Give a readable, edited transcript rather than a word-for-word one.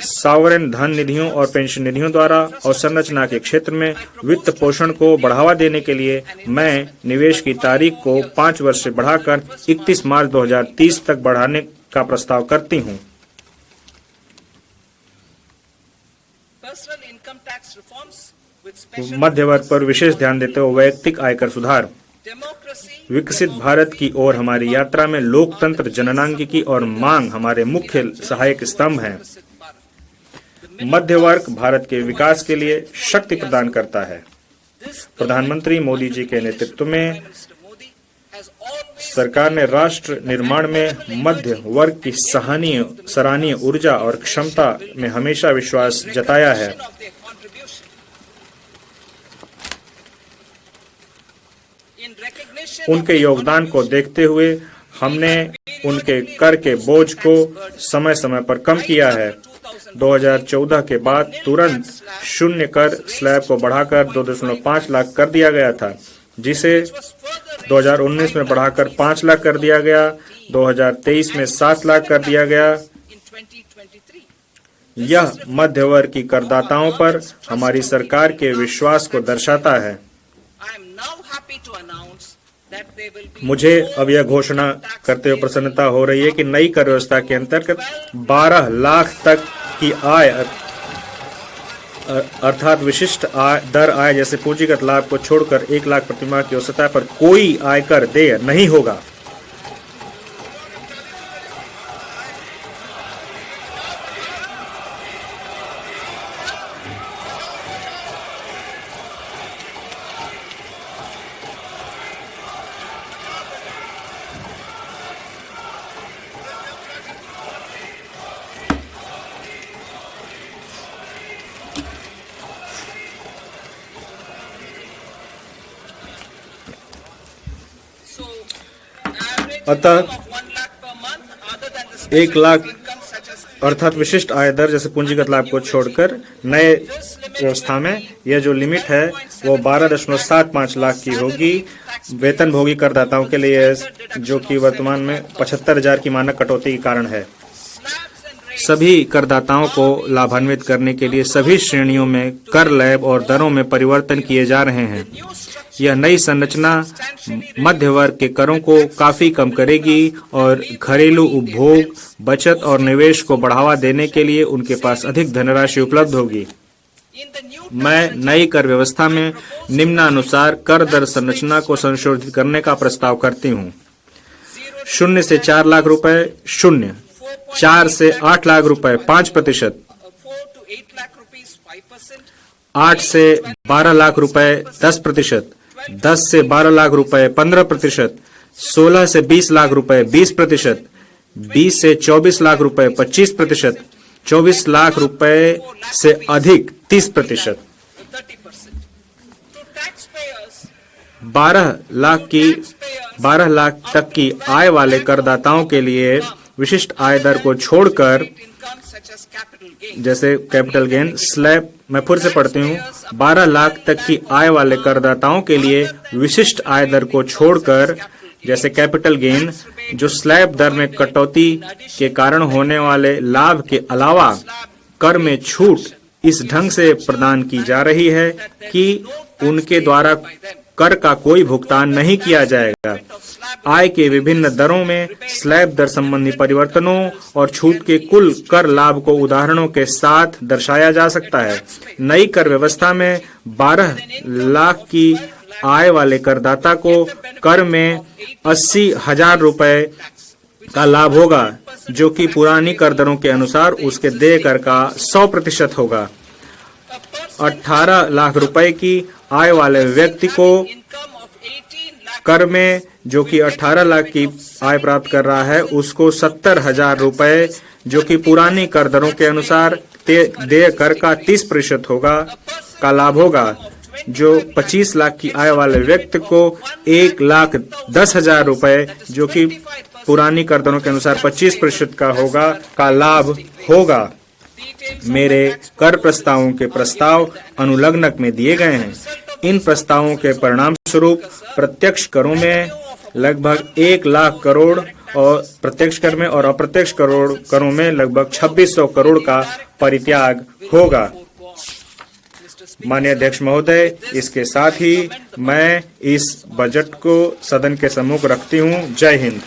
Sovereign धन निधियों और पेंशन निधियों द्वारा अवसंरचना के क्षेत्र में वित्त पोषण को बढ़ावा देने के लिए मैं निवेश की तारीख को 5 वर्ष से बढ़ाकर 31 मार्च 2030 तक बढ़ाने का प्रस्ताव करती हूँ। मध्य वर्ग पर विशेष ध्यान देते हुए वैयक्तिक आयकर सुधार। विकसित भारत की ओर हमारी यात्रा में लोकतंत्र, जननांगिकी और मांग हमारे मुख्य सहायक स्तंभ हैं। मध्य वर्ग भारत के विकास के लिए शक्ति प्रदान करता है। प्रधानमंत्री मोदी जी के नेतृत्व में सरकार ने राष्ट्र निर्माण में मध्य वर्ग की सराहनीय ऊर्जा और क्षमता में हमेशा विश्वास जताया है। उनके योगदान को देखते हुए हमने उनके कर के बोझ को समय समय पर कम किया है। 2014 के बाद तुरंत शून्य कर स्लैब को बढ़ाकर 2.5 लाख कर दिया गया था, जिसे 2019 में बढ़ाकर 5 लाख कर दिया गया, 2023 में 7 लाख कर दिया गया। यह मध्य वर्ग की करदाताओं पर हमारी सरकार के विश्वास को दर्शाता है। मुझे अब यह घोषणा करते हुए प्रसन्नता हो रही है कि नई कर व्यवस्था के अंतर्गत 12 लाख तक की आय अर्थात विशिष्ट दर आय जैसे पूंजीगत लाभ को छोड़कर 1 लाख प्रति माह की औसत आय पर कोई आयकर देय नहीं होगा। अतः 1 लाख अर्थात विशिष्ट आय दर जैसे पूंजीगत लाभ को छोड़कर नए व्यवस्था में यह जो लिमिट है वो 12.75 लाख की होगी वेतनभोगी करदाताओं के लिए, जो कि वर्तमान में 75,000 की मानक कटौती के कारण है। सभी करदाताओं को लाभान्वित करने के लिए सभी श्रेणियों में कर लैब और दरों में परिवर्तन किए जा रहे हैं। यह नई संरचना मध्य वर्ग के करों को काफी कम करेगी और घरेलू उपभोग, बचत और निवेश को बढ़ावा देने के लिए उनके पास अधिक धनराशि उपलब्ध होगी। मैं नई कर व्यवस्था में निम्नानुसार कर दर संरचना को संशोधित करने का प्रस्ताव करती हूँ। 0 से 4 लाख रुपए 0, 4 से 8 लाख रुपए 5%, 8 से 12 लाख रुपए 10%, 10 से 12 लाख रुपए 15%, 16 से 20 लाख रुपए 20%, 20 से 24 लाख रुपए 25%, 24 लाख रुपए से अधिक 30%। 12 लाख तक की आय वाले करदाताओं के लिए विशिष्ट आय दर को छोड़कर जैसे कैपिटल गेन स्लैब, मैं फिर से पढ़ती हूँ, 12 लाख तक की आय वाले करदाताओं के लिए विशिष्ट आय दर को छोड़कर जैसे कैपिटल गेन, जो स्लैब दर में कटौती के कारण होने वाले लाभ के अलावा कर में छूट इस ढंग से प्रदान की जा रही है कि उनके द्वारा कर का कोई भुगतान नहीं किया जाएगा। आय के विभिन्न दरों में स्लैब दर संबंधी परिवर्तनों और छूट के कुल कर लाभ को उदाहरणों के साथ दर्शाया जा सकता है। नई कर व्यवस्था में 12 लाख की आय वाले करदाता को कर में 80,000 रुपए का लाभ होगा, जो कि पुरानी कर दरों के अनुसार उसके देय कर का 100% होगा। 18 लाख रुपए की आय वाले व्यक्ति को कर में, जो कि 18 लाख की आय प्राप्त कर रहा है, उसको 70,000 रुपए, जो कि पुरानी कर दरों के अनुसार देय कर का 30% होगा, का लाभ होगा। जो 25 लाख की आय वाले व्यक्ति को 1,10,000 रुपए, जो कि पुरानी कर दरों के अनुसार 25% का होगा, का लाभ होगा। मेरे कर प्रस्तावों के प्रस्ताव अनुलग्नक में दिए गए हैं। इन प्रस्तावों के परिणाम स्वरूप प्रत्यक्ष करों में लगभग 1 लाख करोड़ और प्रत्यक्ष कर में और अप्रत्यक्ष करों में लगभग 2600 करोड़ का परित्याग होगा। माननीय अध्यक्ष महोदय, इसके साथ ही मैं इस बजट को सदन के सम्मुख रखती हूँ। जय हिंद।